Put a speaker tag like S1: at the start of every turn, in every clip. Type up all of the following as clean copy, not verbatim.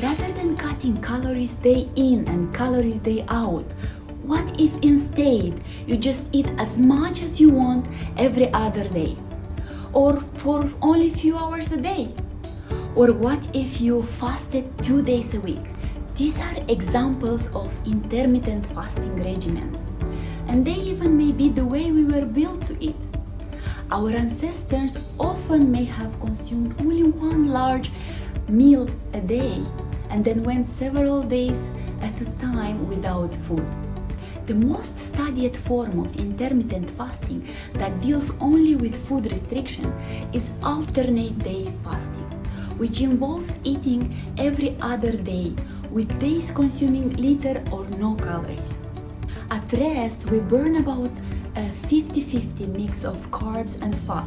S1: Rather than cutting calories day in and calories day out, what if instead you just eat as much as you want every other day? Or for only a few hours a day? Or what if you fasted 2 days a week? These are examples of intermittent fasting regimens, and they even may be the way we were built to eat. Our ancestors often may have consumed only one large meal a day and then went several days at a time without food. The most studied form of intermittent fasting that deals only with food restriction is alternate day fasting, which involves eating every other day, with days consuming little or no calories. At rest, we burn about a 50-50 mix of carbs and fat,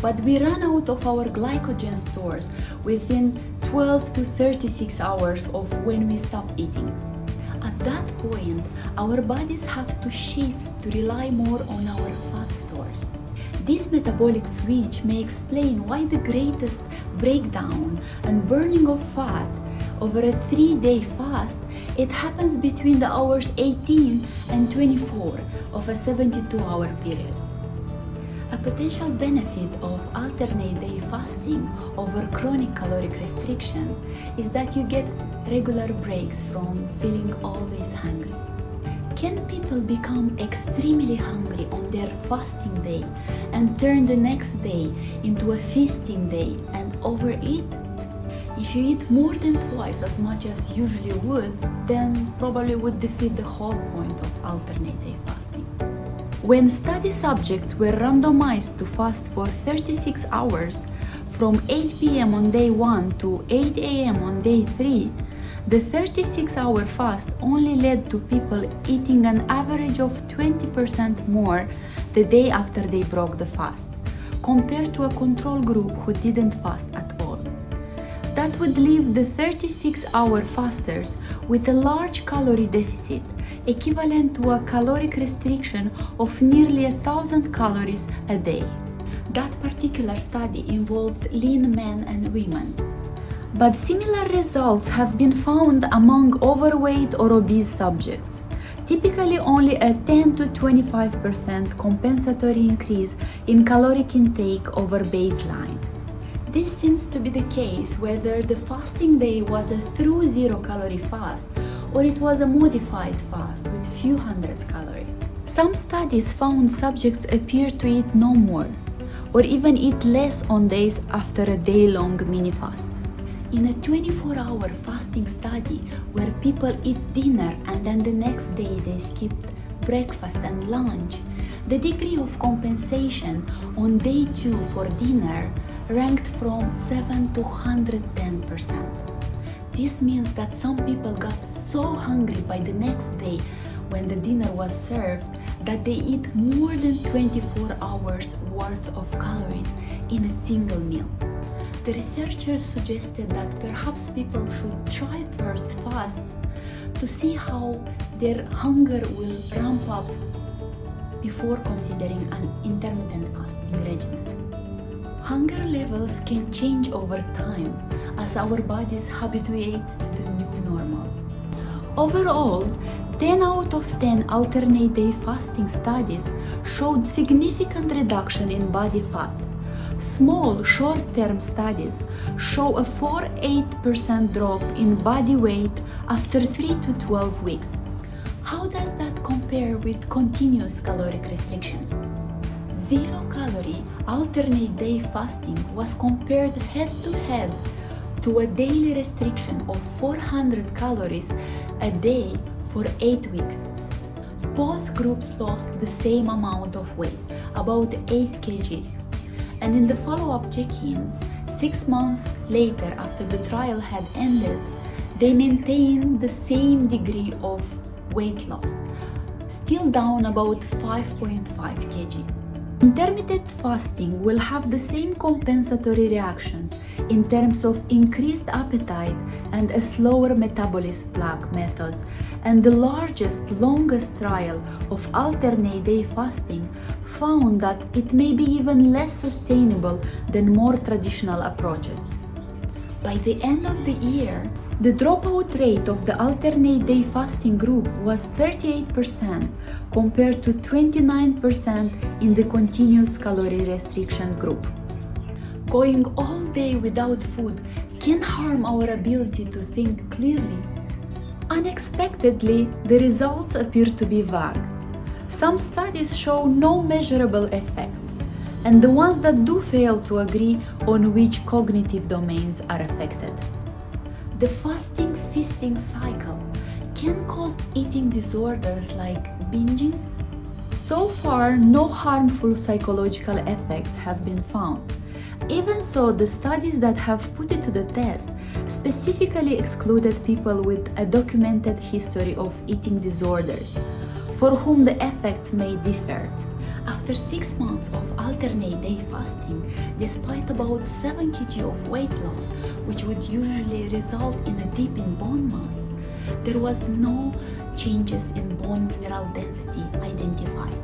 S1: but we run out of our glycogen stores within 12 to 36 hours of when we stop eating. At that point, our bodies have to shift to rely more on our fat stores. This metabolic switch may explain why the greatest breakdown and burning of fat over a 3-day fast, it happens between the hours 18 and 24 of a 72-hour period. A potential benefit of alternate day fasting over chronic caloric restriction is that you get regular breaks from feeling always hungry. Can people become extremely hungry on their fasting day and turn the next day into a feasting day and overeat? If you eat more than twice as much as you usually would, then probably would defeat the whole point of alternate day fasting. When study subjects were randomized to fast for 36 hours from 8 p.m. on day 1 to 8 a.m. on day 3, the 36-hour fast only led to people eating an average of 20% more the day after they broke the fast, compared to a control group who didn't fast at all. That would leave the 36-hour fasters with a large calorie deficit, equivalent to a caloric restriction of nearly 1,000 calories a day. That particular study involved lean men and women. But similar results have been found among overweight or obese subjects, typically only a 10 to 25% compensatory increase in caloric intake over baseline. This seems to be the case whether the fasting day was a true zero-calorie fast or it was a modified fast with few hundred calories. Some studies found subjects appear to eat no more, or even eat less on days after a day-long mini-fast. In a 24-hour fasting study where people eat dinner and then the next day they skipped breakfast and lunch, the degree of compensation on day 2 for dinner ranked from 7 to 110%. This means that some people got so hungry by the next day when the dinner was served that they eat more than 24 hours worth of calories in a single meal. The researchers suggested that perhaps people should try first fasts to see how their hunger will ramp up before considering an intermittent fasting regimen. Hunger levels can change over time as our bodies habituate to the new normal. Overall, 10 out of 10 alternate day fasting studies showed significant reduction in body fat. Small short-term studies show a 4-8% drop in body weight after 3 to 12 weeks. How does that compare with continuous caloric restriction? Zero-calorie alternate day fasting was compared head-to-head to a daily restriction of 400 calories a day for 8 weeks. Both groups lost the same amount of weight, about 8 kgs. And in the follow-up check-ins, 6 months later after the trial had ended, they maintained the same degree of weight loss, still down about 5.5 kgs. Intermittent fasting will have the same compensatory reactions in terms of increased appetite and a slower metabolism plaque methods, and the largest, longest trial of alternate day fasting found that it may be even less sustainable than more traditional approaches. By the end of the year, The dropout rate of the alternate day fasting group was 38% compared to 29% in the continuous calorie restriction group. Going all day without food can harm our ability to think clearly. Unexpectedly, the results appear to be vague. Some studies show no measurable effects, and the ones that do fail to agree on which cognitive domains are affected. The fasting-feasting cycle can cause eating disorders like binging. So far, no harmful psychological effects have been found. Even so, the studies that have put it to the test specifically excluded people with a documented history of eating disorders, for whom the effects may differ. After 6 months of alternate day fasting, despite about 7 kg of weight loss, which would usually result in a dip in bone mass, there was no changes in bone mineral density identified.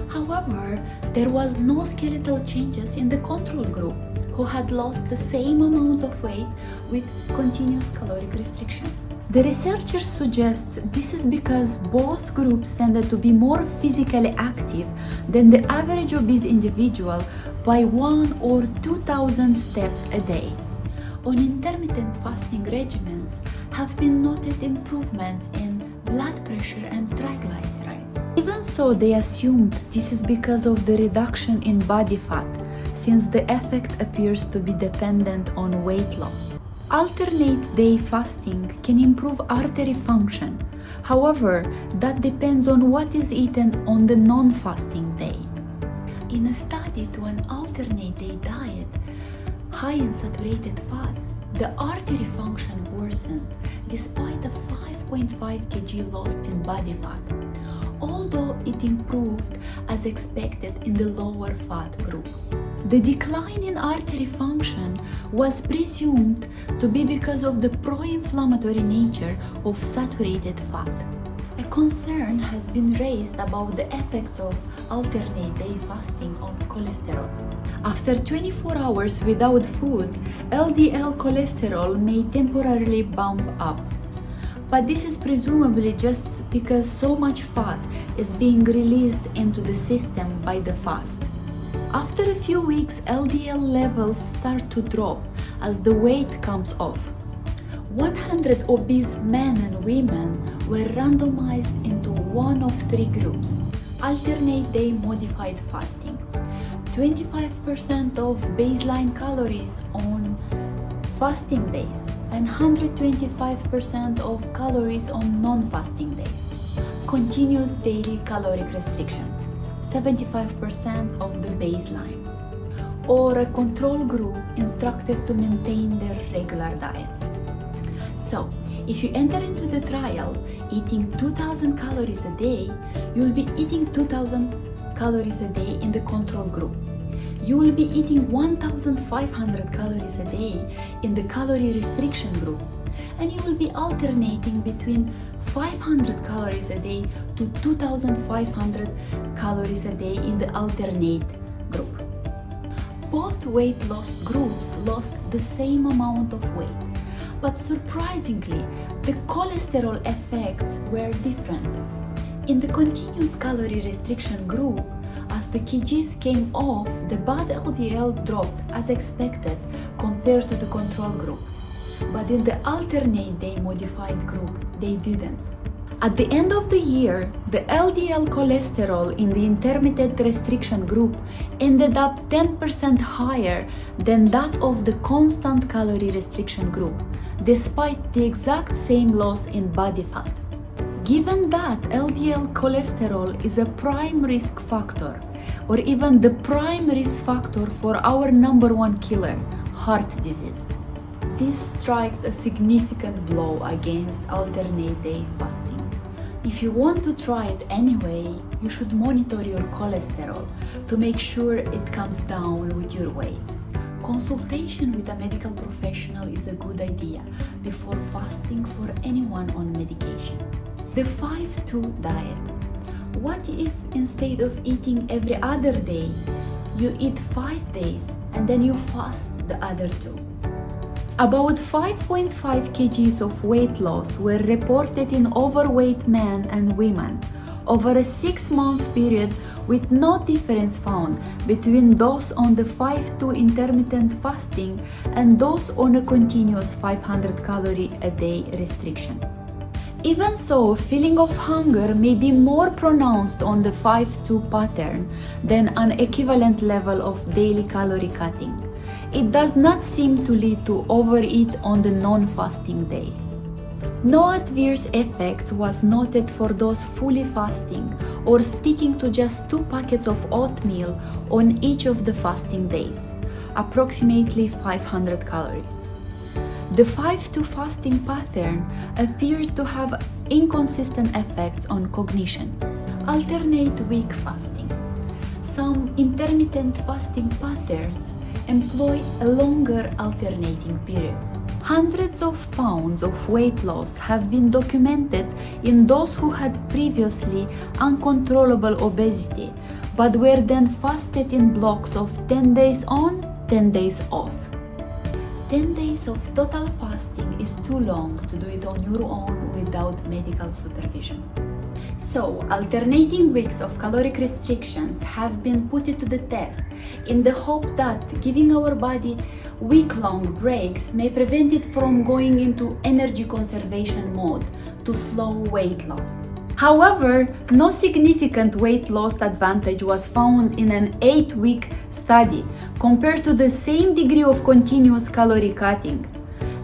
S1: However, there was no skeletal changes in the control group, who had lost the same amount of weight with continuous caloric restriction. The researchers suggest this is because both groups tended to be more physically active than the average obese individual by 1 or 2,000 steps a day. On intermittent fasting regimens have been noted improvements in blood pressure and triglycerides. Even so, they assumed this is because of the reduction in body fat, since the effect appears to be dependent on weight loss. Alternate day fasting can improve artery function. However, that depends on what is eaten on the non-fasting day. In a study to an alternate day diet high in saturated fats, the artery function worsened despite a 5.5 kg lost in body fat, although it improved as expected in the lower fat group. The decline in artery function was presumed to be because of the pro-inflammatory nature of saturated fat. A concern has been raised about the effects of alternate day fasting on cholesterol. After 24 hours without food, LDL cholesterol may temporarily bump up. But this is presumably just because so much fat is being released into the system by the fast. After a few weeks, LDL levels start to drop as the weight comes off. 100 obese men and women were randomized into one of 3 groups: alternate day modified fasting, 25% of baseline calories on fasting days, and 125% of calories on non-fasting days. Continuous daily caloric restriction, 75% of the baseline, or a control group instructed to maintain their regular diets. So, if you enter into the trial eating 2000 calories a day, you'll be eating 2000 calories a day in the control group. You will be eating 1500 calories a day in the calorie restriction group, and you will be alternating between 500 calories a day to 2500 calories a day in the alternate group. Both weight loss groups lost the same amount of weight, but surprisingly, the cholesterol effects were different. In the continuous calorie restriction group, as the kgs came off, the bad LDL dropped as expected compared to the control group. But in the alternate day modified group, they didn't. At the end of the year, the LDL cholesterol in the intermittent restriction group ended up 10% higher than that of the constant calorie restriction group, despite the exact same loss in body fat. Given that LDL cholesterol is a prime risk factor, or even the prime risk factor for our #1 killer, heart disease, this strikes a significant blow against alternate day fasting. If you want to try it anyway, you should monitor your cholesterol to make sure it comes down with your weight. Consultation with a medical professional is a good idea before fasting for anyone on medication. The 5-2 diet. What if instead of eating every other day, you eat 5 days and then you fast the other 2? About 5.5 kgs of weight loss were reported in overweight men and women over a 6-month period, with no difference found between those on the 5-2 intermittent fasting and those on a continuous 500 calorie a day restriction. Even so, feeling of hunger may be more pronounced on the 5-2 pattern than an equivalent level of daily calorie cutting. It does not seem to lead to overeat on the non-fasting days. No adverse effects was noted for those fully fasting or sticking to just 2 packets of oatmeal on each of the fasting days, approximately 500 calories. The 5-2 fasting pattern appeared to have inconsistent effects on cognition. Alternate week fasting. Some intermittent fasting patterns employ longer alternating periods. Hundreds of pounds of weight loss have been documented in those who had previously uncontrollable obesity, but were then fasted in blocks of 10 days on, 10 days off. 10 days of total fasting is too long to do it on your own without medical supervision. So, alternating weeks of caloric restrictions have been put to the test in the hope that giving our body week-long breaks may prevent it from going into energy conservation mode to slow weight loss. However, no significant weight loss advantage was found in an 8-week study compared to the same degree of continuous calorie cutting.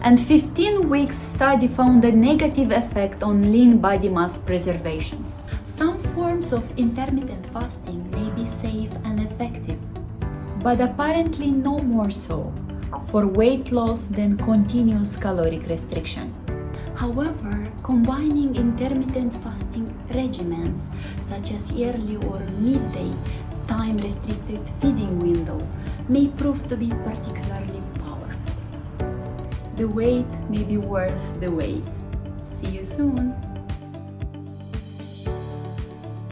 S1: And 15 weeks study found a negative effect on lean body mass preservation. Some forms of intermittent fasting may be safe and effective, but apparently no more so for weight loss than continuous caloric restriction. However, combining intermittent fasting regimens such as early or midday time-restricted feeding window may prove to be particularly powerful. The wait may be worth the wait. See you soon!